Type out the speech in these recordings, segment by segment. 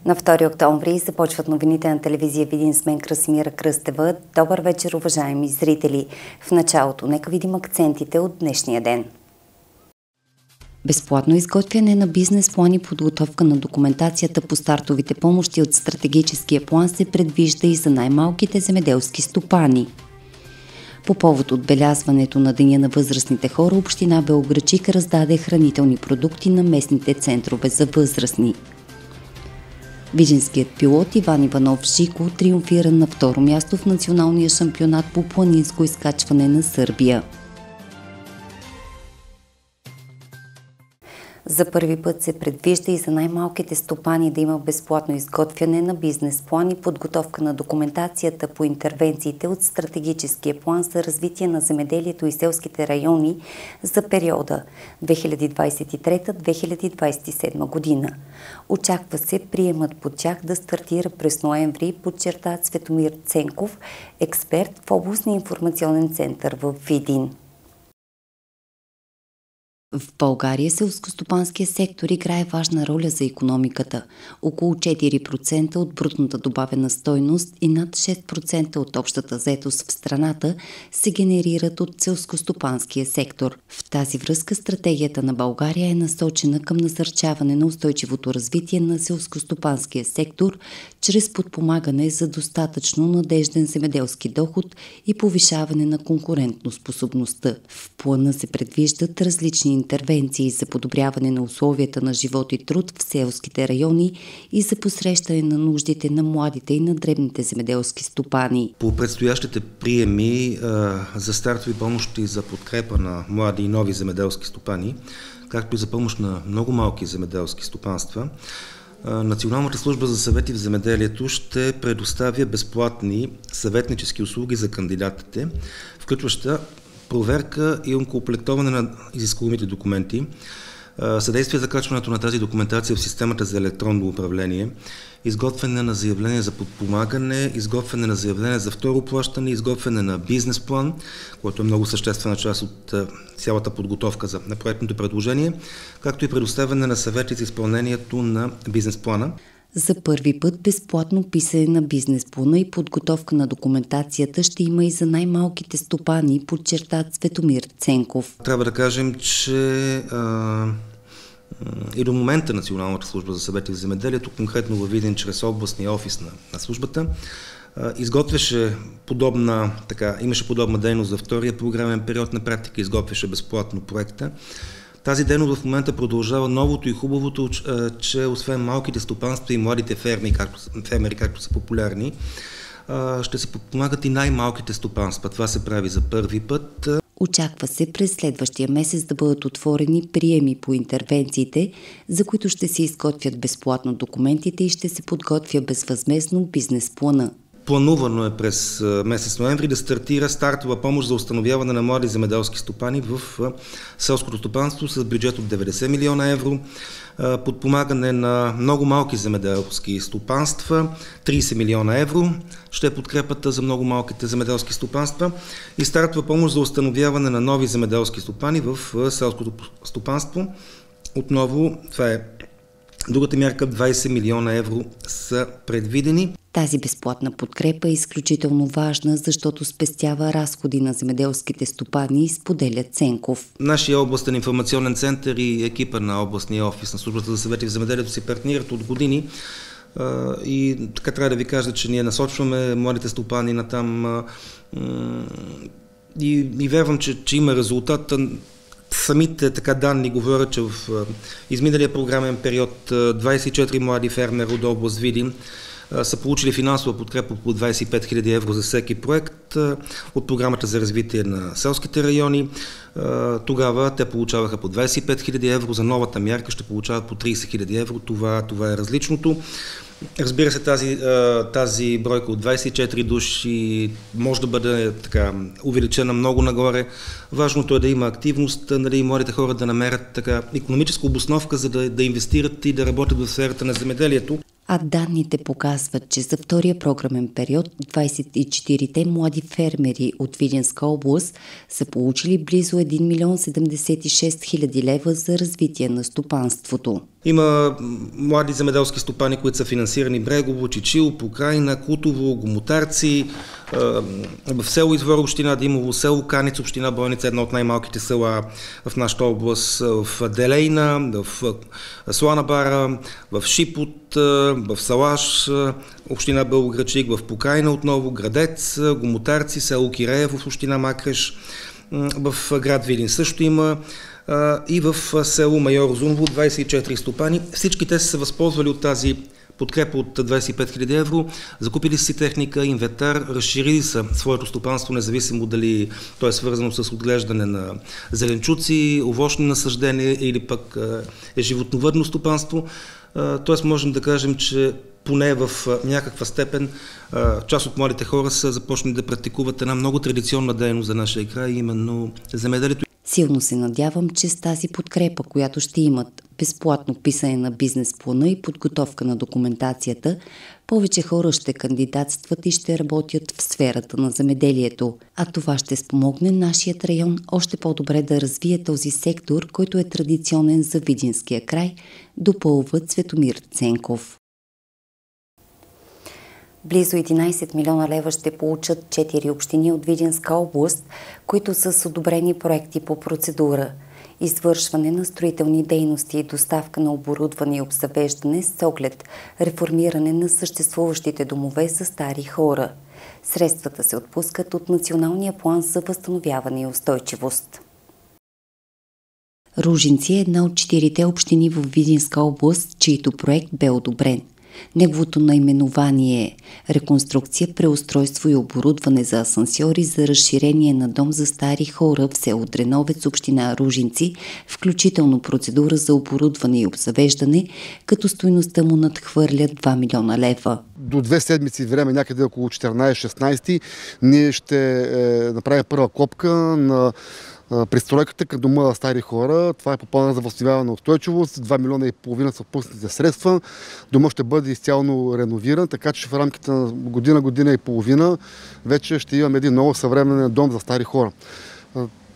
На 2 октомври започват новините на телевизия Видин с мен Красимира Кръстева. Добър вечер, уважаеми зрители! В началото нека видим акцентите от днешния ден. Безплатно изготвяне на бизнес план и подготовка на документацията по стартовите помощи от стратегическия план се предвижда и за най-малките земеделски стопани. По повод отбелязването на Деня на възрастните хора, община Белоградчик раздаде хранителни продукти на местните центрове за възрастни. Видинският пилот Иван Иванов Жико триумфира на второ място в националния шампионат по планинско изкачване на Сърбия. За първи път се предвижда и за най-малките стопани да има безплатно изготвяне на бизнес план и подготовка на документацията по интервенциите от стратегическия план за развитие на земеделието и селските райони за периода 2023-2027 година. Очаква се приемът по тях да стартира през ноември, подчерта Цветомир Ценков, експерт в областния информационен център в Видин. В България селскостопанския сектор играе важна роля за икономиката. Около 4% от брутната добавена стойност и над 6% от общата заетост в страната се генерират от селскостопанския сектор. В тази връзка стратегията на България е насочена към насърчаване на устойчивото развитие на селскостопанския сектор чрез подпомагане за достатъчно надежден земеделски доход и повишаване на конкурентоспособността. В плана се предвиждат различни интервенции за подобряване на условията на живот и труд в селските райони и за посрещане на нуждите на младите и на дребните земеделски стопани. По предстоящите приеми за стартови помощи за подкрепа на млади и нови земеделски стопани, както и за помощ на много малки земеделски стопанства, Националната служба за съвети в земеделието ще предоставя безплатни съветнически услуги за кандидатите, включваща проверка и окомплектоване на изискуемите документи, съдействие за качването на тази документация в системата за електронно управление, изготвяне на заявление за подпомагане, изготвяне на заявление за второ плащане, изготвяне на бизнес план, което е много съществена част от цялата подготовка на проектното предложение, както и предоставяне на съвети за изпълнението на бизнес плана. За първи път безплатно писане на бизнес плана и подготовка на документацията ще има и за най-малките стопани, подчерта Цветомир Ценков. Трябва да кажем, че и до момента Националната служба за съвети в земеделието, конкретно във Видин чрез областния офис на службата, имаше подобна дейност за втория програмен период, на практика изготвяше безплатно проекта. Тази дейност в момента продължава. Новото и хубавото, че освен малките стопанства и младите фермери, както са популярни, ще се подпомагат и най-малките стопанства. Това се прави за първи път. Очаква се през следващия месец да бъдат отворени приеми по интервенциите, за които ще се изготвят безплатно документите и ще се подготвя безвъзмездно бизнес плана. Планувано е през месец ноември да стартира стартова помощ за установяване на млади земеделски стопани в селското стопанство с бюджет от 90 милиона евро, подпомагане на много малки земеделски стопанства, 30 милиона евро ще е подкрепата за много малките земеделски стопанства и стартова помощ за установяване на нови земеделски стопани в селското стопанство. Отново, това е другата мярка, 20 милиона евро са предвидени. Тази безплатна подкрепа е изключително важна, защото спестява разходи на земеделските стопани, споделя Ценков. Нашия областен информационен център и екипа на областния офис на службата за съвети в земеделието се партнират от години и така трябва да ви кажа, че ние насочваме младите стопани натам и вярвам, че има резултат. Самите данни говорят, че в изминалия програмен период 24 млади фермери от област Видин са получили финансова подкрепа по 25 000 евро за всеки проект от програмата за развитие на селските райони. Тогава те получаваха по 25 000 евро, за новата мярка ще получават по 30 000 евро. Това е различното. Разбира се, тази бройка от 24 души може да бъде увеличена много нагоре. Важното е да има активност, и младите хора да намерят икономическа обосновка, за да инвестират и да работят в сферата на земеделието. А данните показват, че за втория програмен период 24-те млади фермери от Видинска област са получили близо 1 милион 76 хиляди лева за развитие на стопанството. Има млади земеделски стопани, които са финансирани Брегово, Чичил, Покрайна, Кутово, Гомотарци, в село Извор, община Димово, село Каниц, община Бойница, една от най-малките села в нашата област, в Делейна, в Слана бара, в Шипот, в Салаш, община Белоградчик, в Покрайна отново, Градец, Гомотарци, село Киреев в община Макреш, в град Видин също има, и в село Майор Озуново 24 стопани. Всички те са се възползвали от тази подкрепа от 25 000 евро, закупили си техника, инвентар, разширили са своето стопанство, независимо дали то е свързано с отглеждане на зеленчуци, овощни насаждения или пък е животновъдно стопанство. Тоест можем да кажем, че поне в някаква степен част от младите хора са започнали да практикуват една много традиционна дейност за нашия край, именно земеделието. Силно се надявам, че с тази подкрепа, която ще имат безплатно писане на бизнес плана и подготовка на документацията, повече хора ще кандидатстват и ще работят в сферата на земеделието. А това ще спомогне нашият район още по-добре да развие този сектор, който е традиционен за Видинския край, допълва Цветомир Ценков. Близо 11 милиона лева ще получат 4 общини от Видинска област, които са с одобрени проекти по процедура. Извършване на строителни дейности и доставка на оборудване и обзавеждане с оглед реформиране на съществуващите домове за стари хора. Средствата се отпускат от Националния план за възстановяване и устойчивост. Ружинци е една от 4 общини в Видинска област, чийто проект бе одобрен. Неговото наименование е реконструкция, преустройство и оборудване за асансьори за разширение на дом за стари хора в село Дреновец, община Ружинци, включително процедура за оборудване и обзавеждане, като стойността му надхвърля 2 милиона лева. До 2 седмици време, някъде около 14-16, ние ще направим първа копка на пристройката към дома за стари хора. Това е по плана за възстановяване на устойчивост. 2,5 милиона са отпуснатите средства. Дома ще бъде изцяло реновиран, така че в рамките на година и половина вече ще имаме един много съвременен дом за стари хора.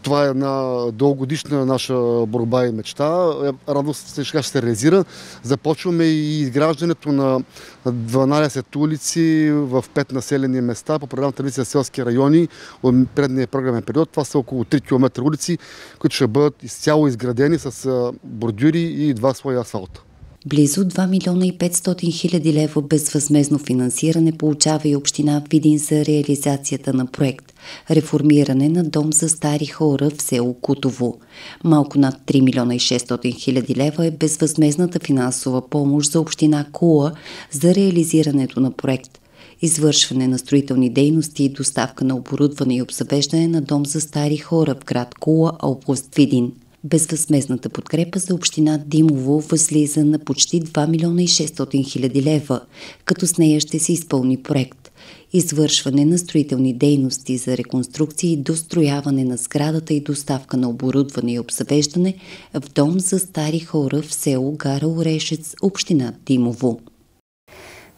Това е една дългогодишна наша борба и мечта. Радост сега ще се реализира. Започваме и изграждането на 12 улици в 5 населени места по програмата Развитие селски райони от предния програмен период. Това са около 3 км улици, които ще бъдат изцяло изградени с бордюри и 2 слоя асфалта. Близо 2 милиона и 500 хиляди лева безвъзмездно финансиране получава и община Видин за реализацията на проект реформиране на дом за стари хора в село Кутово. Малко над 3 милиона и 600 хиляди лева е безвъзмездната финансова помощ за община Кула за реализирането на проект. Извършване на строителни дейности и доставка на оборудване и обзавеждане на дом за стари хора в град Кула, област Видин. Безвъзмездната подкрепа за община Димово възлиза на почти 2 милиона и 600 хиляди лева, като с нея ще се изпълни проект. Извършване на строителни дейности за реконструкция и дострояване на сградата и доставка на оборудване и обзавеждане в дом за стари хора в село Гара Орешец, община Димово.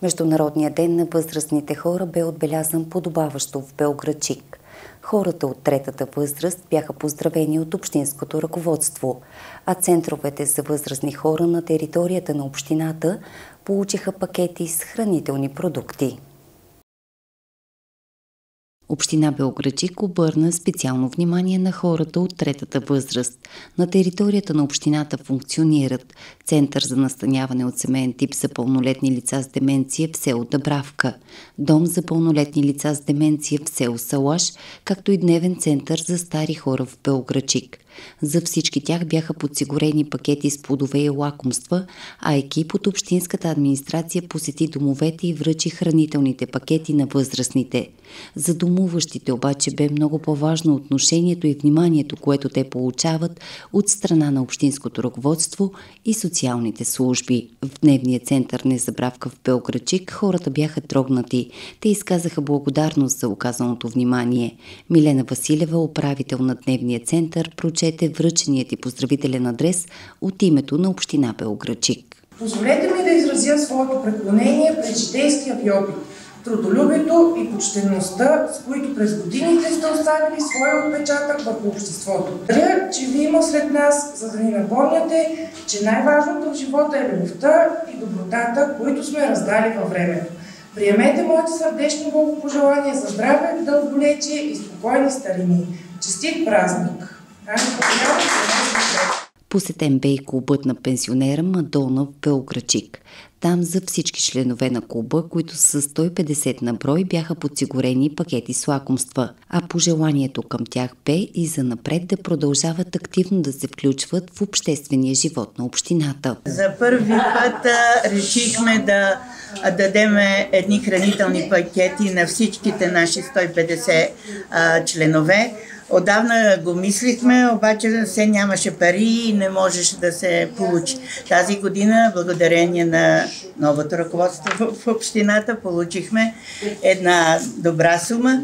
Международният ден на възрастните хора бе отбелязан подобаващо в Белоградчик. Хората от третата възраст бяха поздравени от общинското ръководство, а центровете за възрастни хора на територията на общината получиха пакети с хранителни продукти. Община Белоградчик обърна специално внимание на хората от третата възраст. На територията на общината функционират Център за настаняване от семейен тип за пълнолетни лица с деменция в село Дъбравка, Дом за пълнолетни лица с деменция в село Салаш, както и дневен център за стари хора в Белоградчик. За всички тях бяха подсигурени пакети с плодове и лакомства, а екип от общинската администрация посети домовете и връчи хранителните пакети на възрастните. За домуващите обаче бе много по-важно отношението и вниманието, което те получават от страна на общинското ръководство и социалните служби. В дневния център Незабравка в Белоградчик хората бяха трогнати. Те изказаха благодарност за оказаното внимание. Милена Василева, управител на дневния център, прочете връченият и поздравителен адрес от името на община Белоградчик. Позволете ми да изразя своето преклонение пред житейския ви опит. трудолюбието и почтеността, с които през годините сте оставили своя отпечатък върху обществото. Благодаря, че ви има сред нас, за да ни напомняте, че най-важното в живота е любовта и добротата, които сме раздали във времето. Приемете моите сърдечни благопожелания за здраве, дълголетие и спокойни старини. Честит празник! Посетен бе и клубът на пенсионера Мадона в Белоградчик. Там за всички членове на клуба, които са 150 на брой, бяха подсигурени пакети с лакомства, а пожеланието към тях бе и занапред да продължават активно да се включват в обществения живот на общината. За първи път решихме да дадем едни хранителни пакети на всичките наши 150 членове. Отдавна го мислихме, обаче все нямаше пари и не можеше да се получи. Тази година, благодарение на новото ръководство в общината, получихме една добра сума,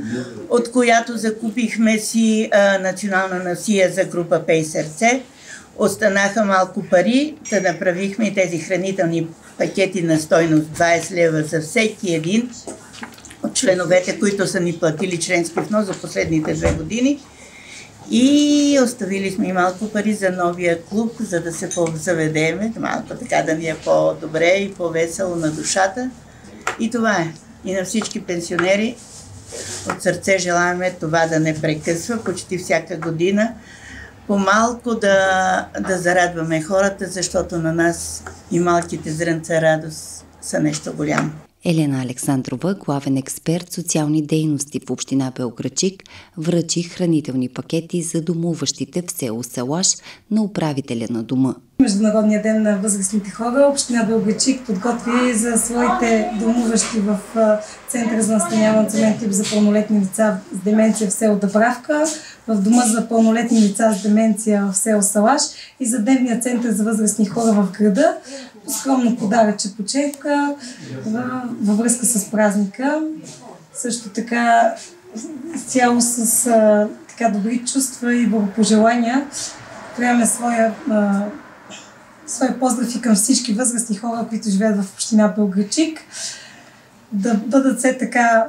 от която закупихме си национална насия за група Пей сърце. Останаха малко пари, да направихме и тези хранителни пакети на стойност 20 лева за всеки един от членовете, които са ни платили членски внос за последните 2 години. И оставили сме и малко пари за новия клуб, за да се заведеме, малко така да ни е по-добре и по-весело на душата. И това е. И на всички пенсионери от сърце желаем това да не прекъсва почти всяка година. По-малко да зарадваме хората, защото на нас и малките зрънца радост са нещо голямо. Елена Александрова, главен експерт социални дейности в община Белоградчик, връчи хранителни пакети за домуващите в село Салаш на управителя на дома. Международния ден на възрастните хора община Белоградчик подготви за своите домуващи в Центъра за настаняване на тип за пълнолетни лица с деменция в село Дъбравка, в Дома за пълнолетни лица с деменция в село Салаш и за Дневния център за възрастни хора в града. Скромно подаръче почивка във връзка с празника. Също така цяло с така добри чувства и благопожелания. Приемаме своя поздрав и към всички възрастни хора, които живеят в община Белоградчик. Да бъдат все така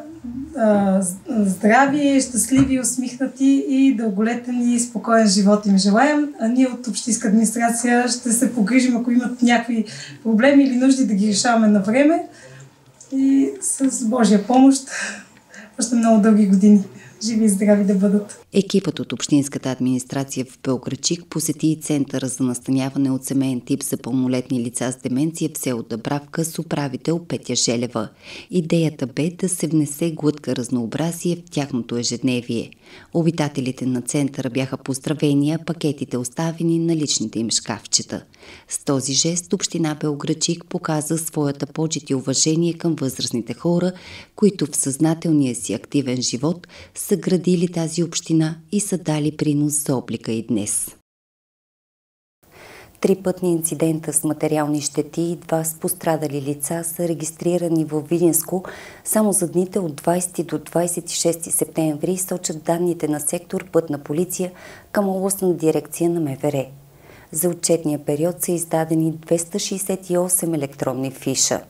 здрави, щастливи, усмихнати и дълголетен и спокоен живот им желаем. А ние от общинска администрация ще се погрижим, ако имат някакви проблеми или нужди, да ги решаваме на време и с Божия помощ още много дълги години. Живи и здрави да бъдат. Екипът от общинската администрация в Белоградчик посети и Центъра за настаняване от семейен тип за пълнолетни лица с деменция в село Дъбравка с управител Петя Желева. Идеята бе да се внесе глътка разнообразие в тяхното ежедневие. Обитателите на центъра бяха поздравени, а пакетите оставени на личните им шкафчета. С този жест община Белоградчик показа своята почит и уважение към възрастните хора, които в съзнателния си активен живот са градили тази община и са дали принос за облика и днес. 3 пътни инцидента с материални щети и 2 с пострадали лица са регистрирани във Видинско само за дните от 20 до 26 септември, сочат данните на сектор Пътна полиция към областна дирекция на МВР. За отчетния период са издадени 268 електронни фиша.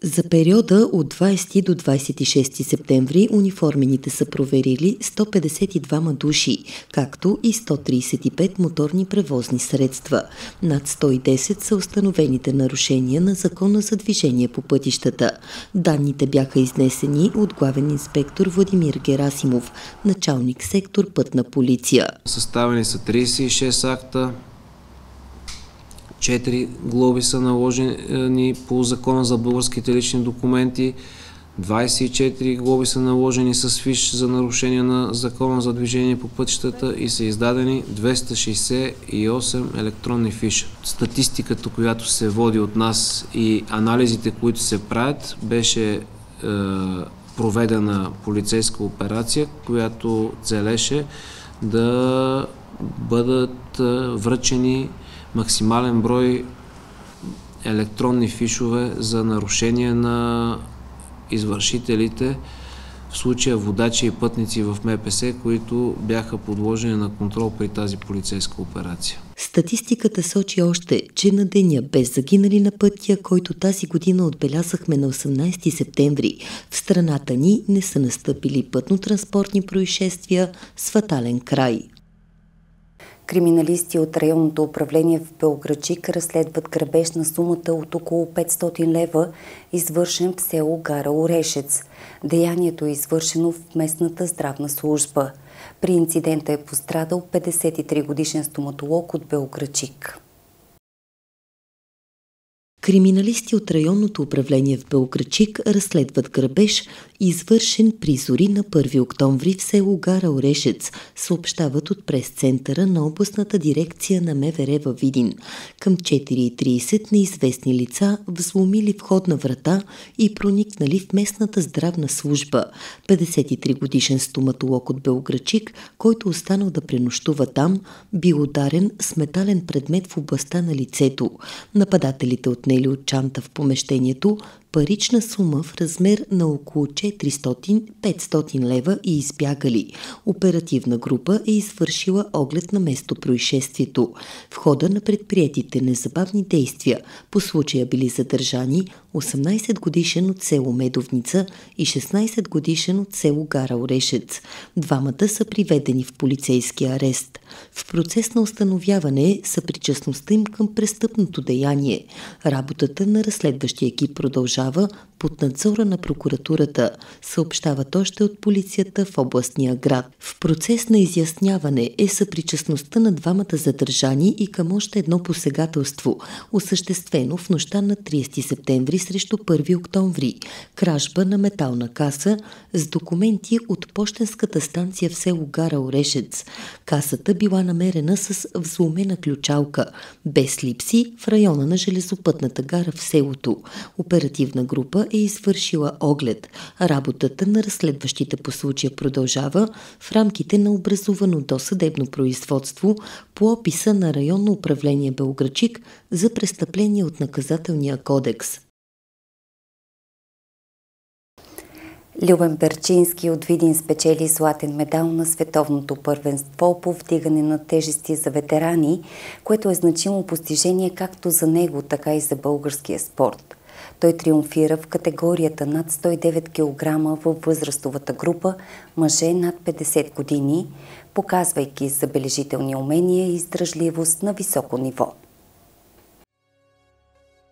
За периода от 20 до 26 септември униформените са проверили 152 души, както и 135 моторни превозни средства. Над 110 са установените нарушения на Закона за движение по пътищата. Данните бяха изнесени от главен инспектор Владимир Герасимов, началник сектор Пътна полиция. Съставени са 36 акта. 4 глоби са наложени по Закона за българските лични документи, 24 глоби са наложени с фиш за нарушение на Закона за движение по пътищата и са издадени 268 електронни фиша. Статистиката, която се води от нас и анализите, които се правят, беше проведена полицейска операция, която целеше да бъдат връчени максимален брой електронни фишове за нарушение на извършителите в случая водачи и пътници в МПС, които бяха подложени на контрол при тази полицейска операция. Статистиката сочи още, че на деня без загинали на пътя, който тази година отбелязахме на 18 септември, в страната ни не са настъпили пътно-транспортни происшествия с фатален край. Криминалисти от районното управление в Белоградчик разследват грабеж на сумата от около 500 лева, извършен в село Гара Орешец. Деянието е извършено в местната здравна служба. При инцидента е пострадал 53-годишен стоматолог от Белоградчик. Криминалисти от районното управление в Белоградчик разследват грабеж, извършен при зори на 1 октомври в село Гара Орешец, съобщават от прес-центъра на областната дирекция на МВР във Видин. Към 4:30 неизвестни лица взломили входна врата и проникнали в местната здравна служба. 53-годишен стоматолог от Белоградчик, който останал да пренощува там, бил ударен с метален предмет в областта на лицето. Нападателите отнели от чанта в помещението парична сума в размер на около 400-500 лева и избягали. Оперативна група е извършила оглед на место происшествието. В хода на предприетите незабавни действия по случая били задържани 18-годишен от село Медовница и 16-годишен от село Гара Орешец. Двамата са приведени в полицейски арест. В процес на установяване са причастността им към престъпното деяние. Работата на разследващия екип продължава под надзора на прокуратурата, съобщават още от полицията в областния град. В процес на изясняване е съпричастността на двамата задържани и към още едно посегателство, осъществено в нощта на 30 септември срещу 1 октомври. Кражба на метална каса с документи от пощенската станция в село Гара Орешец. Касата била намерена с взломена ключалка, без липси в района на железопътната гара в селото. Оперативна група е извършила оглед. Работата на разследващите по случая продължава в рамките на образувано досъдебно производство по описа на районно управление Белоградчик за престъпление от наказателния кодекс. Любен Берчински от Видин спечели златен медал на световното първенство по вдигане на тежести за ветерани, което е значимо постижение както за него, така и за българския спорт. Той триумфира в категорията над 109 кг във възрастовата група мъже над 50 години, показвайки забележителни умения и издръжливост на високо ниво.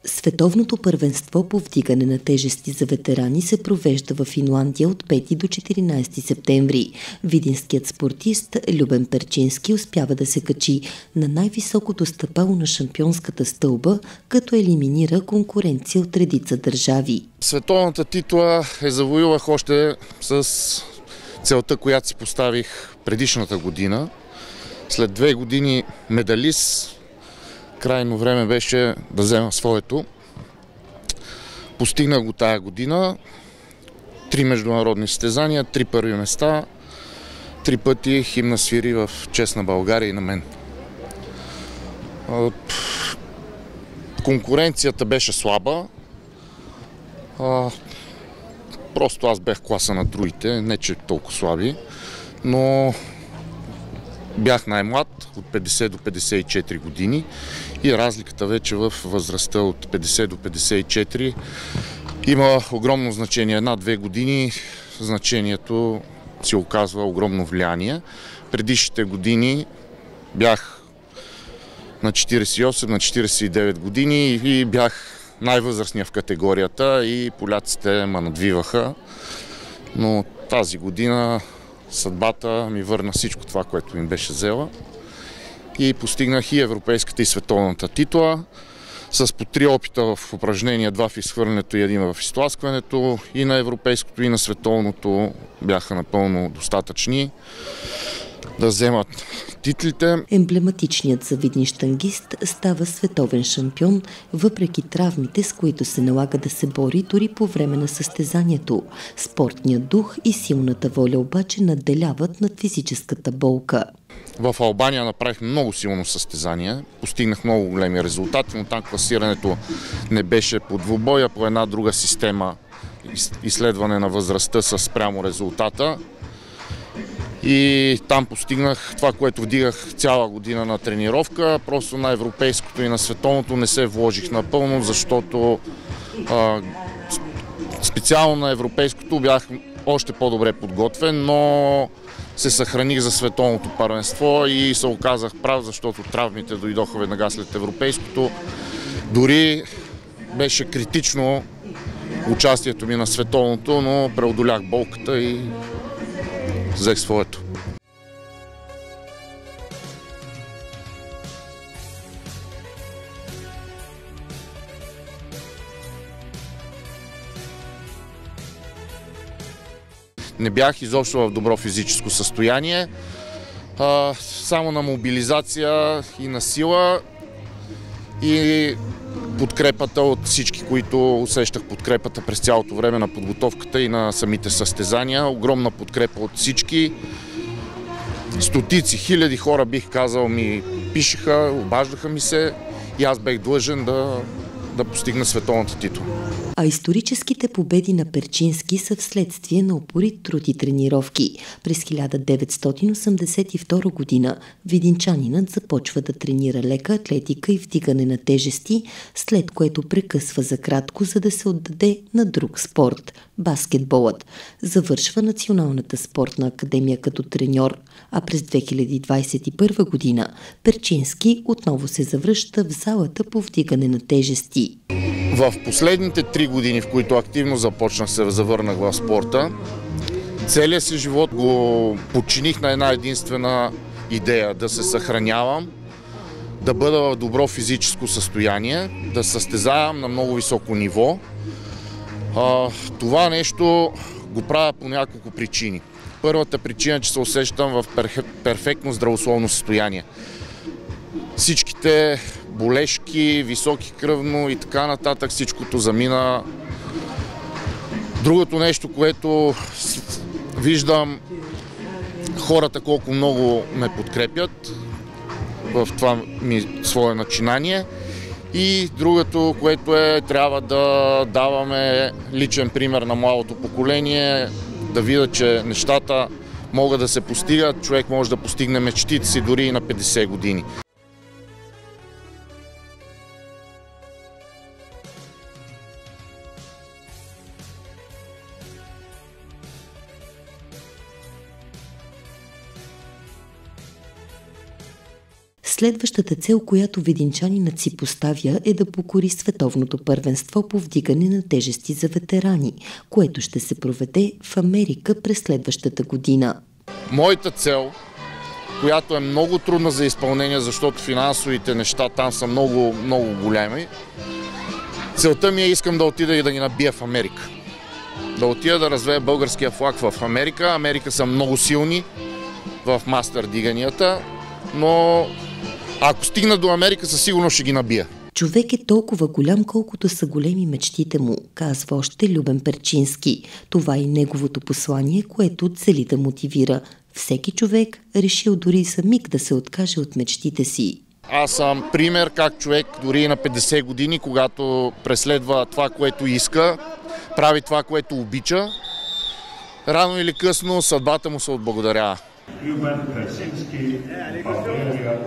Световното първенство по вдигане на тежести за ветерани се провежда в Финландия от 5 до 14 септември. Видинският спортист Любен Перчински успява да се качи на най-високото стъпало на шампионската стълба, като елиминира конкуренция от редица държави. Световната титла завоювах още с целта, която си поставих предишната година. След 2 години медалист, крайно време беше да взема своето. Постигнах го тая година. 3 международни състезания, 3 първи места, 3 пъти химна свири в чест на България и на мен. Конкуренцията беше слаба. Просто аз бях класа на другите, не че толкова слаби, но бях най-млад, от 50 до 54 години и разликата вече в възрастта от 50 до 54 има огромно значение. 1-2 години значението си оказва огромно влияние. Предишните години бях на 48, на 49 години и бях най-възрастния в категорията и поляците ме надвиваха, но тази година съдбата ми върна всичко това, което ми беше взела и постигнах и европейската и световната титла с по 3 опита в упражнения, 2 в изхвърлянето и 1 в изтласкването. И на европейското, и на световното бяха напълно достатъчни да вземат титлите. Емблематичният за Видин щангист става световен шампион, въпреки травмите, с които се налага да се бори дори по време на състезанието. Спортният дух и силната воля обаче надделяват над физическата болка. В Албания направих много силно състезание, постигнах много големи резултати, но там класирането не беше по двубоя, по една друга система изследване на възрастта с спрямо резултата. И там постигнах това, което вдигах цяла година на тренировка. Просто на европейското и на световното не се вложих напълно, защото специално на европейското бях още по-добре подготвен, но се съхраних за световното първенство и се оказах прав, защото травмите дойдоха веднага след европейското. Дори беше критично участието ми на световното, но преодолях болката и взех своето. Не бях изобщо в добро физическо състояние, само на мобилизация и на сила и подкрепата от всички, които усещах подкрепата през цялото време на подготовката и на самите състезания. Огромна подкрепа от всички. Стотици, хиляди хора, бих казал, ми пишеха, обаждаха ми се и аз бех длъжен да постигна световната титла. А историческите победи на Перчински са вследствие на упорит труд и тренировки. През 1982 година видинчанинът започва да тренира лека атлетика и вдигане на тежести, след което прекъсва за кратко, за да се отдаде на друг спорт – баскетболът. Завършва Националната спортна академия като треньор, а през 2021 година Перчински отново се завръща в залата по вдигане на тежести. В последните 3 години, в които активно започнах, се завърнах в спорта, целият си живот го подчиних на една единствена идея – да се съхранявам, да бъда в добро физическо състояние, да състезавам на много високо ниво. Това нещо го правя по няколко причини. Първата причина е, че се усещам в перфектно здравословно състояние. Всичките болешки, високи кръвно и така нататък, всичкото замина. Другото нещо, което виждам хората колко много ме подкрепят в това свое начинание. И другото, което трябва да даваме личен пример на младото поколение, да видят, че нещата могат да се постигат, човек може да постигне мечтите си дори и на 50 години. Следващата цел, която видинчанинът си поставя, е да покори световното първенство по вдигане на тежести за ветерани, което ще се проведе в Америка през следващата година. Моята цел, която е много трудна за изпълнение, защото финансовите неща там са много, много големи, целта ми е искам да отида и да ги набия в Америка. Да отида да развея българския флаг в Америка. Америка са много силни в мастер диганията, но ако стигна до Америка, със сигурност ще ги набия. Човек е толкова голям, колкото са големи мечтите му, казва още Любен Перчински. Това е неговото послание, което цели да мотивира всеки човек, решил дори за миг да се откаже от мечтите си. Аз съм пример как човек дори на 50 години, когато преследва това, което иска, прави това, което обича, рано или късно съдбата му се отблагодарява. Любен Перчински, България.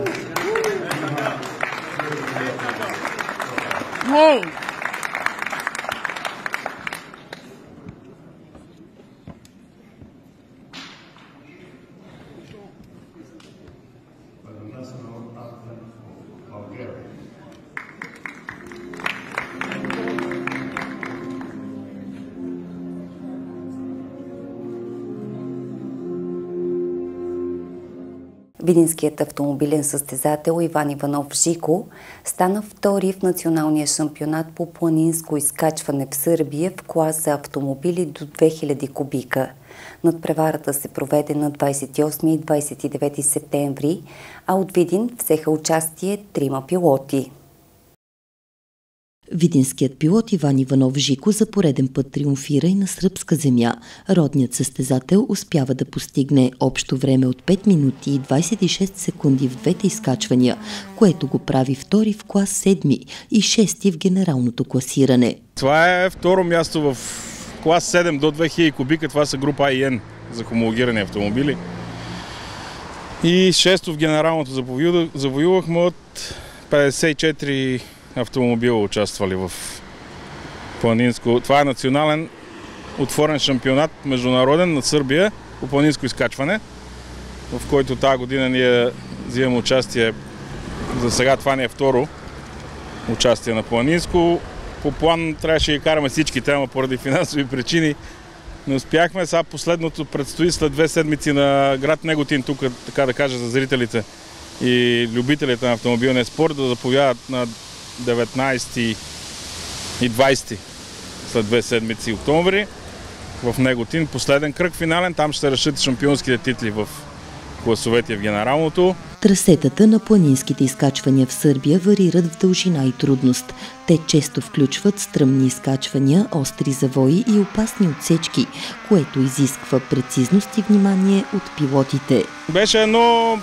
Видинският автомобилен състезател Иван Иванов Жико стана втори в националния шампионат по планинско изкачване в Сърбия в клас за автомобили до 2000 кубика. Надпреварата се проведе на 28 и 29 септември, а от Видин взеха участие 3 пилоти. Видинският пилот Иван Иванов Жико за пореден път триумфира и на сръбска земя. Родният състезател успява да постигне общо време от 5 минути и 26 секунди в двете изкачвания, което го прави втори в клас 7 и 6 в генералното класиране. Това е второ място в клас 7 до 2000 кубика, това са група А и Н за хомологирани автомобили. И 6-то в генералното завоювахме от 54 автомобила участвали в планинско. Това е национален отворен шампионат международен на Сърбия по планинско изкачване, в който тази година ние взимаме участие. За сега това ни е второ участие на планинско. По план трябваше да караме всичките, ама поради финансови причини не успяхме. Сега последното предстои след 2 седмици на град Неготин, тук, така да кажа, за зрителите и любителите на автомобилния спорт, да заповядат на 19 и 20 след 2 седмици октомври в Неготин. Последен кръг финален, там ще се решат шампионските титли в класовете в генералното. Трасетата на планинските изкачвания в Сърбия варират в дължина и трудност. Те често включват стръмни изкачвания, остри завои и опасни отсечки, което изисква прецизност и внимание от пилотите. Беше едно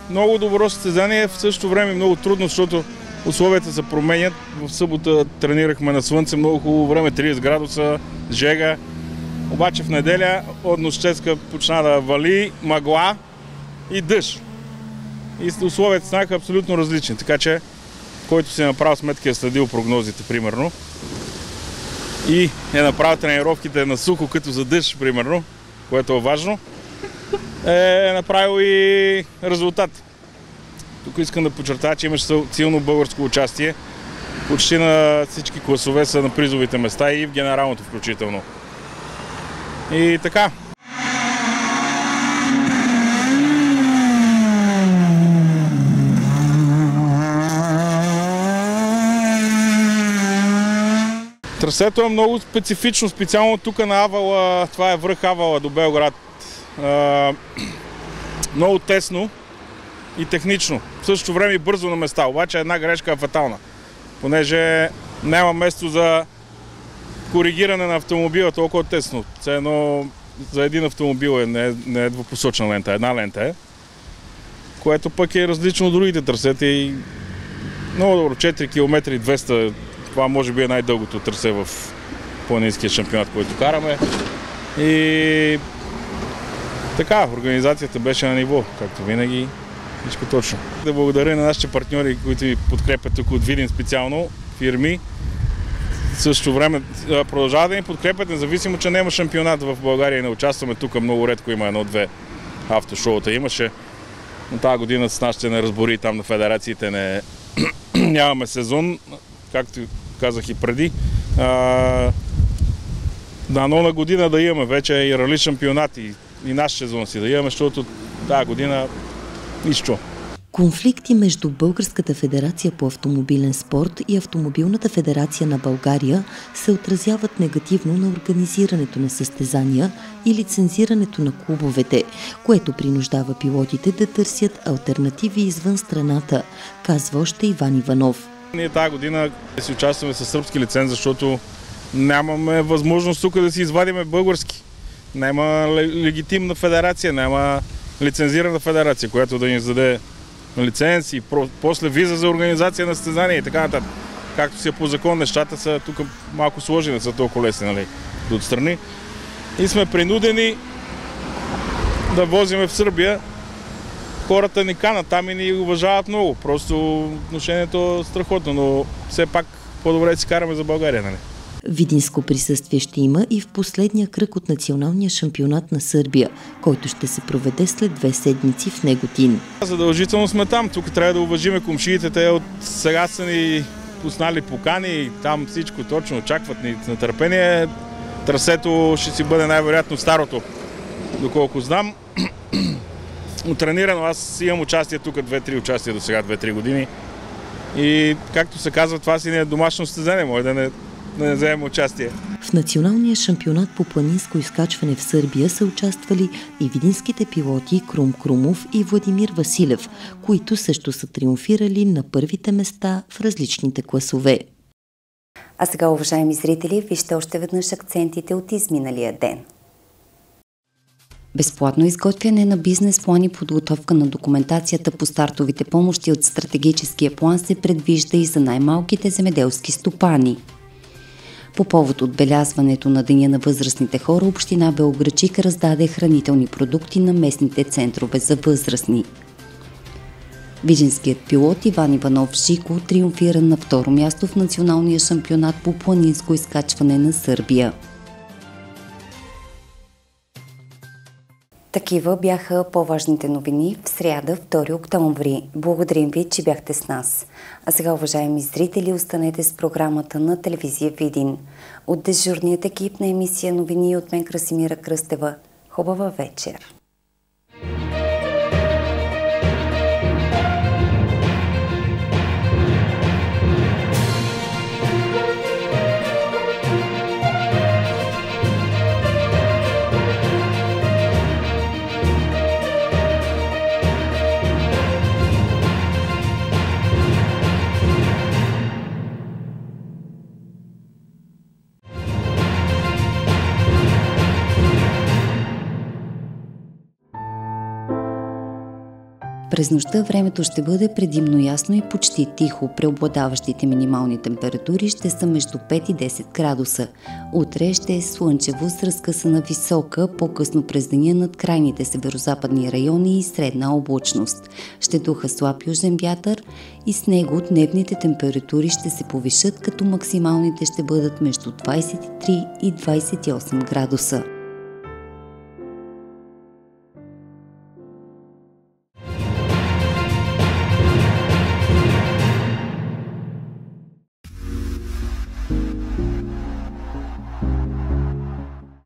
много добро състезание, в същото време много трудно, защото условията се променят. В събота тренирахме на слънце, много хубаво време, 30 градуса, жега. Обаче в неделя от нощеска почна да вали, мъгла и дъжд. И условията станаха абсолютно различни, така че който си е направил сметки, е следил прогнозите, примерно, и е направил тренировките на сухо, като за дъжд, примерно, което е важно, е направил и резултат. Тук искам да подчертая, че имаше силно българско участие. Почти на всички класове са на призовите места и в генералното включително. И така. Трасето е много специфично, специално тук на Авала, това е връх Авала до Белград. Много тесно и технично. В същото време и бързо на места, обаче една грешка е фатална, понеже няма место за коригиране на автомобила толкова тесно. Все едно за един автомобил не е двупосочна лента, една лента е, което пък е различно от другите трасета и много добро, 4 км и 200, това може би е най-дългото трасе в планинския шампионат, който караме. И така, организацията беше на ниво, както винаги, всичко точно. Да благодаря на нашите партньори, които ни подкрепят тук от Видин специално, фирми. В същото време продължава да ни подкрепят, независимо, че няма шампионат в България и не участваме тук. Много редко има 1-2 автошоута. Имаше, но тази година с нашите неразбори там на федерациите нямаме сезон, както казах и преди. Дано на година да имаме вече и рали шампионат и наш сезон си да имаме, защото тази година нищо. Конфликти между Българската федерация по автомобилен спорт и Автомобилната федерация на България се отразяват негативно на организирането на състезания и лицензирането на клубовете, което принуждава пилотите да търсят алтернативи извън страната, казва още Иван Иванов. Ние тази година си участваме със сръбски лиценз, защото нямаме възможност тук да си извадиме български. Няма легитимна федерация, няма лицензирана федерация, която да ни издаде лиценз и после виза за организация на състезания и така нататък. Както си е по закон, нещата са тук малко сложени, са толкова лесни, нали, да отстрани. И сме принудени да возиме в Сърбия. Хората ни канат там и ни уважават много. Просто отношението е страхотно, но все пак по-добре да си караме за България, нали? Видинско присъствие ще има и в последния кръг от националния шампионат на Сърбия, който ще се проведе след 2 седмици в Неготин. Задължително сме там. Тук трябва да уважиме комшиите. Те от сега са ни пуснали покани. Там всичко точно очакват ни с нетърпение. Трасето ще си бъде най-вероятно старото, доколко знам. Тренирано. Аз имам участие тук, 2-3 участия до сега, 2-3 години. И както се казва, това си не е домашно състезание, може да не вземем участие. В националния шампионат по планинско изкачване в Сърбия са участвали и видинските пилоти Крум Крумов и Владимир Василев, които също са триумфирали на първите места в различните класове. А сега, уважаеми зрители, вижте още веднъж акцентите от изминалия ден. Безплатно изготвяне на бизнес план и подготовка на документацията по стартовите помощи от стратегическия план се предвижда и за най-малките земеделски стопани. По повод отбелязването на Деня на възрастните хора, община Белоградчик раздаде хранителни продукти на местните центрове за възрастни. Видинският пилот Иван Иванов Жико триумфира на второ място в националния шампионат по планинско изкачване на Сърбия. Такива бяха по-важните новини в сряда, 2 октомври. Благодарим ви, че бяхте с нас. А сега, уважаеми зрители, останете с програмата на телевизия Видин. От дежурният екип на емисия новини от мен Красимира Кръстева. Хубава вечер! През нощта времето ще бъде предимно ясно и почти тихо. Преобладаващите минимални температури ще са между 5 и 10 градуса. Утре ще е слънчево с разкъсана висока, по-късно през деня над крайните северозападни райони и средна облачност. Ще духа слаб южен вятър и с него дневните температури ще се повишат, като максималните ще бъдат между 23 и 28 градуса.